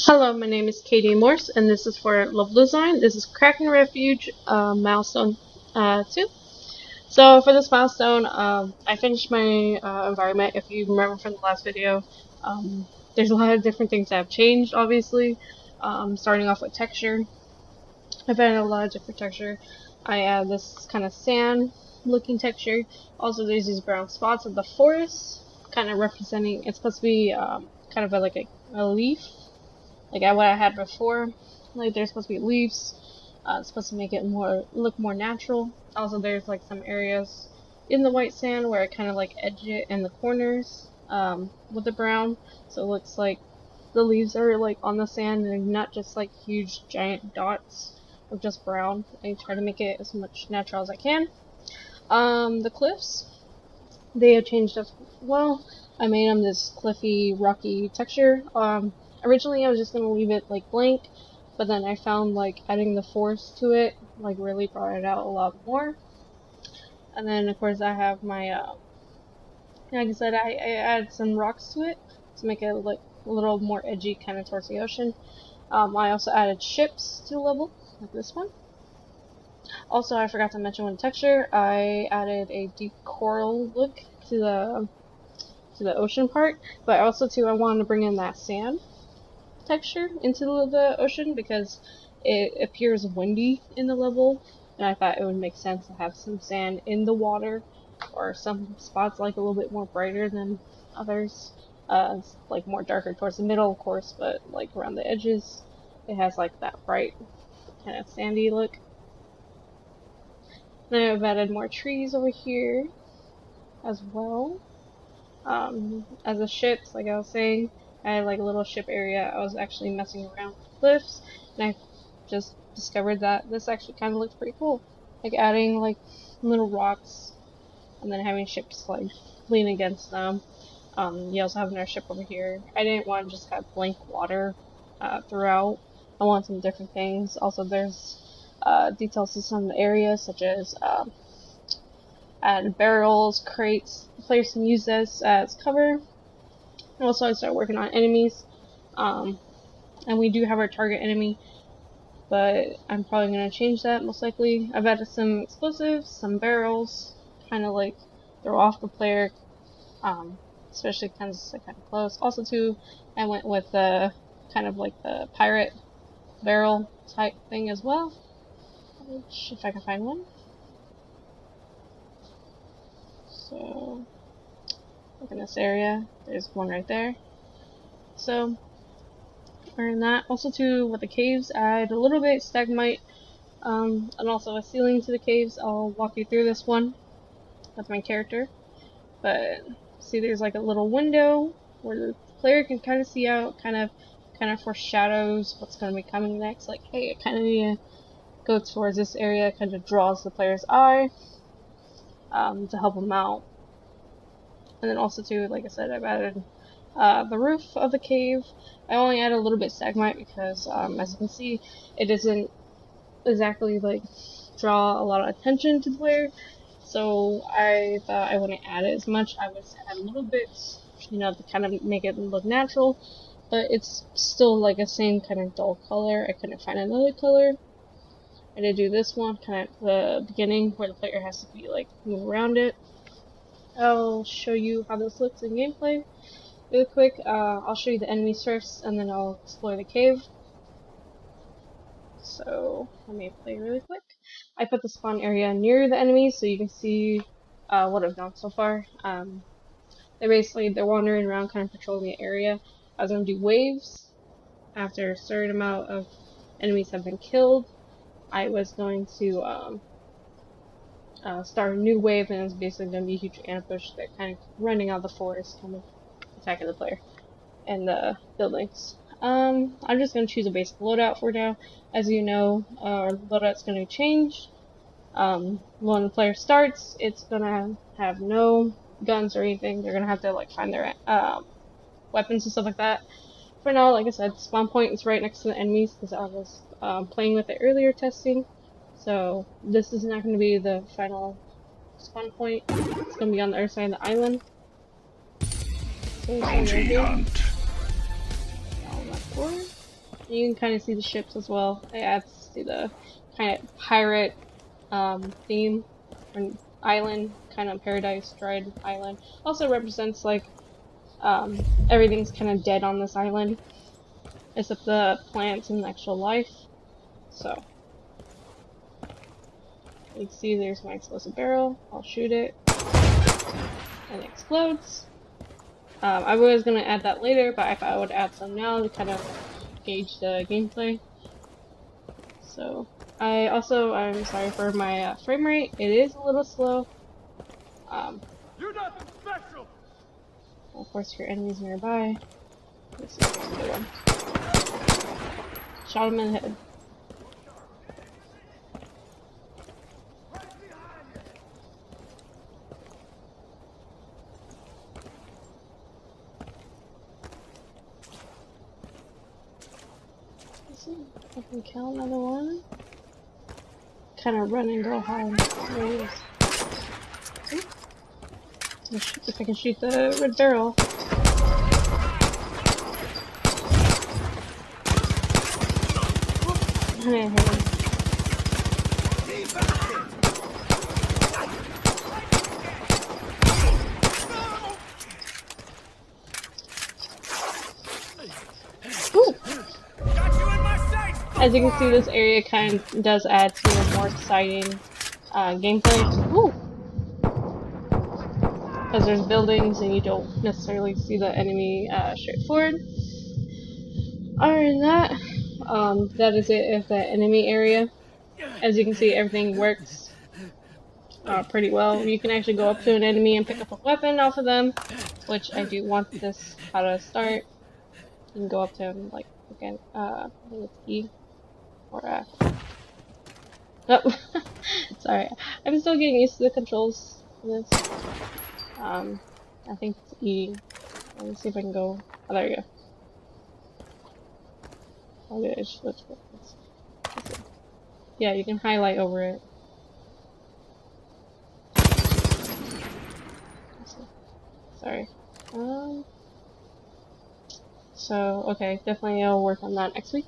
Hello, my name is Katie Morse, and this is for level design. This is Kraken Refuge, milestone 2. So for this milestone, I finished my environment. If you remember from the last video, there's a lot of different things that have changed, obviously. Starting off with texture. I've added a lot of different texture. I add this kind of sand looking texture. Also, there's these brown spots of the forest, kind of representing, it's supposed to be kind of like a leaf like what I had before. Like there's supposed to be leaves. It's supposed to make it look more natural. Also, there's like some areas in the white sand where I kind of like edge it in the corners with the brown, so it looks like the leaves are like on the sand and not just like huge giant dots of just brown. I try to make it as much natural as I can. The cliffs, they have changed as well. I made them this cliffy, rocky texture. Originally I was just gonna leave it like blank, but then I found like adding the forest to it like really brought it out a lot more. And then of course I have my like I said, I added some rocks to it to make it like a little more edgy kind of towards the ocean. I also added ships to the level, like this one. Also, I forgot to mention with texture, I added a deep coral look to the ocean part, but also too I wanted to bring in that sand texture into the ocean because it appears windy in the level, and I thought it would make sense to have some sand in the water, or some spots like a little bit more brighter than others, like more darker towards the middle, of course, but like around the edges, it has like that bright kind of sandy look. Then I've added more trees over here as well. As a ships, like I was saying, I had like a little ship area. I was actually messing around with cliffs, and I just discovered that this actually kind of looks pretty cool. Like adding like little rocks, and then having ships like lean against them. You also have another ship over here. I didn't want to just have blank water throughout. I want some different things. Also, there's details to some areas, such as add barrels, crates. The players can use this as cover. Also, I start working on enemies, and we do have our target enemy, but I'm probably going to change that most likely. I've added some explosives, some barrels, kind of like throw off the player, especially because it's kind of close. Also, too, I went with the kind of like the pirate barrel type thing as well, which if I can find one. So, look in this area, there's one right there. So, and that also too with the caves, I add a little bit stalagmite, and also a ceiling to the caves. I'll walk you through this one with my character. But see, there's like a little window where the player can kind of see out, kind of foreshadows what's going to be coming next. Like, hey, I kind of need to go towards this area. Kind of draws the player's eye to help them out. And then also too, like I said, I've added the roof of the cave. I only add a little bit stalagmite because, as you can see, it doesn't exactly like draw a lot of attention to the player. So I thought I wouldn't add it as much. I would add a little bit, to kind of make it look natural, but it's still like a same kind of dull color. I couldn't find another color. I did do this one, kind of the beginning where the player has to be like move around it. I'll show you how this looks in gameplay really quick. I'll show you the enemies first, and then I'll explore the cave. So let me play really quick. I put the spawn area near the enemies so you can see what I've done so far. They're wandering around, kind of patrolling the area. I was gonna do waves after a certain amount of enemies have been killed. I was going to start a new wave, and it's basically gonna be a huge ambush. They're kind of running out of the forest, kind of attacking the player and the buildings. I'm just going to choose a basic loadout for now. As you know, our loadout's going to change. When the player starts, it's going to have no guns or anything. They're going to have to like find their weapons and stuff like that. For now, like I said, spawn point is right next to the enemies because I was playing with it earlier testing. So this is not going to be the final spawn point. It's going to be on the other side of the island. So Bounty hunt. Door. You can kind of see the ships as well. It adds to the kind of pirate theme or island, kind of paradise dried island. Also represents like everything's kind of dead on this island, except the plants and actual life. So you can see there's my explosive barrel. I'll shoot it, and it explodes. I was gonna add that later, but I thought I would add some now to kind of gauge the gameplay. So I'm sorry for my frame rate. It is a little slow. You're nothing special. Of course, your enemies nearby. This is a good one. Shot him in the head. Let's see if I can kill another one. Kind of run and go home. There he is. If I can shoot the red barrel. I hit him. Ooh. As you can see, this area kind of does add to a more exciting gameplay. Ooh. Because there's buildings and you don't necessarily see the enemy straightforward. Other than that, that is it of the enemy area. As you can see, everything works pretty well. You can actually go up to an enemy and pick up a weapon off of them, which I do want this how to start. You can go up to him, like, again, I think it's E or F. Oh, sorry. I'm still getting used to the controls for this. I think it's E. Let me see if I can go. Oh, there you go. Okay, let's see. Yeah, you can highlight over it. Sorry. So, okay, definitely I'll work on that next week.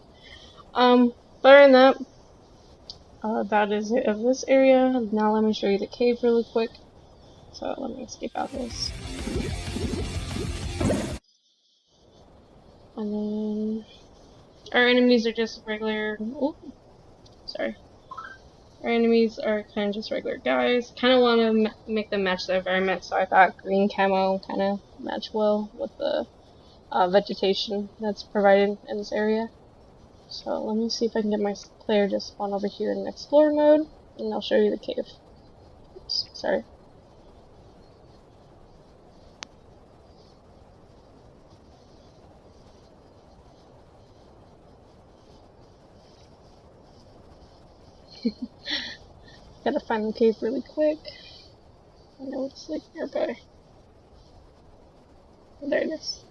But other than that, that is it of this area. Now let me show you the cave really quick. So let me escape out this. And then our enemies are just regular. Oh, sorry. Our enemies are kind of just regular guys. Kind of want to make them match the environment, so I thought green camo kind of match well with the vegetation that's provided in this area. So let me see if I can get my player just spawn over here in explore mode, and I'll show you the cave. Oops, sorry. Gotta find the cave really quick. I know it's like nearby. Oh, there it is.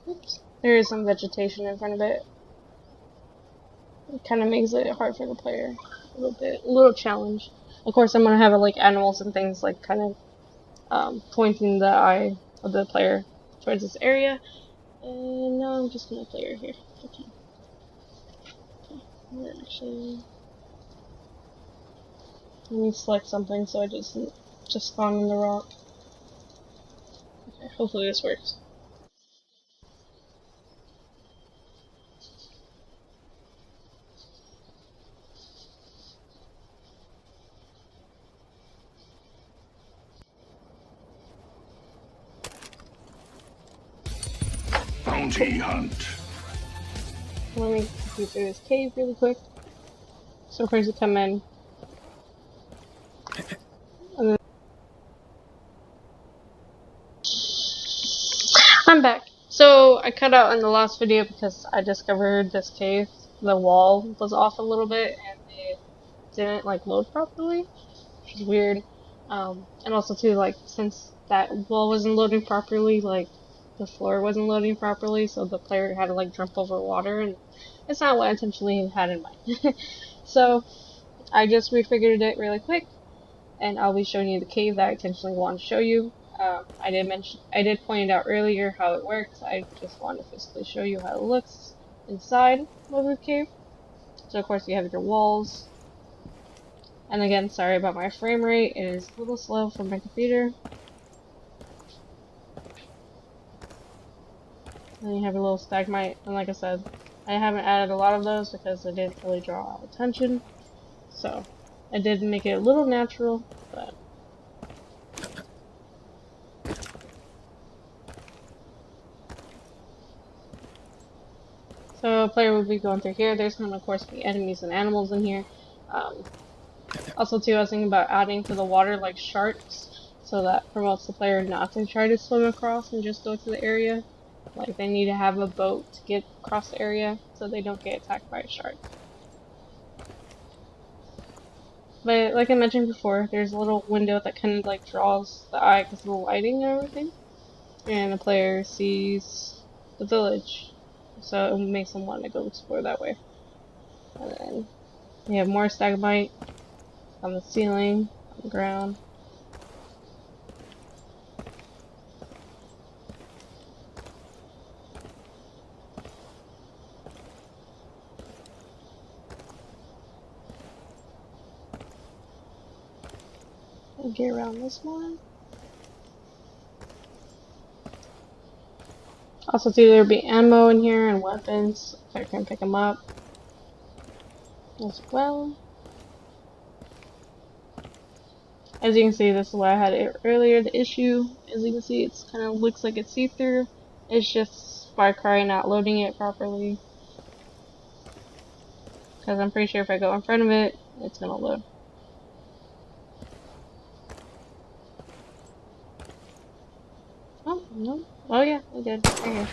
Oops. There is some vegetation in front of it. It kind of makes it hard for the player. A little challenge. Of course, I'm gonna have like animals and things like kind of pointing the eye of the player towards this area. And now I'm just gonna play her here. Okay. Actually, let me select something so I just spawn in the rock. Okay, hopefully this works. Bounty hunt. Let me go through this cave really quick. Some crazy come in. And then I'm back. So I cut out in the last video because I discovered this cave. The wall was off a little bit and it didn't like load properly, which is weird. And also too, like, since that wall wasn't loading properly, like the floor wasn't loading properly, so the player had to like jump over water, and it's not what I intentionally had in mind. So I just refigured it really quick, and I'll be showing you the cave that I intentionally wanted to show you. I did point out earlier how it works. I just want to physically show you how it looks inside of the cave. So of course you have your walls. And again, sorry about my frame rate. It is a little slow from my computer. And you have a little stalagmite. And like I said, I haven't added a lot of those because it didn't really draw attention. So I did make it a little natural, but so a player will be going through here. There's going to, of course, be enemies and animals in here. Also, too, I was thinking about adding to the water like sharks, so that promotes the player not to try to swim across and just go to the area. Like, they need to have a boat to get across the area so they don't get attacked by a shark. But like I mentioned before, there's a little window that kind of like draws the eye because of the lighting and everything. And the player sees the village, so it makes them want to go explore that way. And then we have more stalagmite on the ceiling, on the ground. We'll get around this one. Also, too, there'll be ammo in here and weapons. I can pick them up as well. As you can see, this is why I had it earlier. The issue, as you can see, it's kind of looks like it's see-through. It's just Far Cry not loading it properly. Because I'm pretty sure if I go in front of it, it's gonna load. Oh, no. Oh yeah, it did. Right here.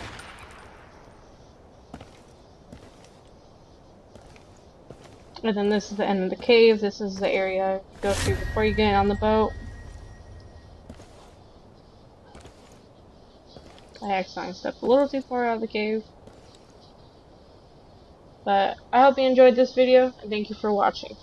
And then this is the end of the cave. This is the area you go to before you get on the boat. I accidentally stepped a little too far out of the cave. But I hope you enjoyed this video, and thank you for watching.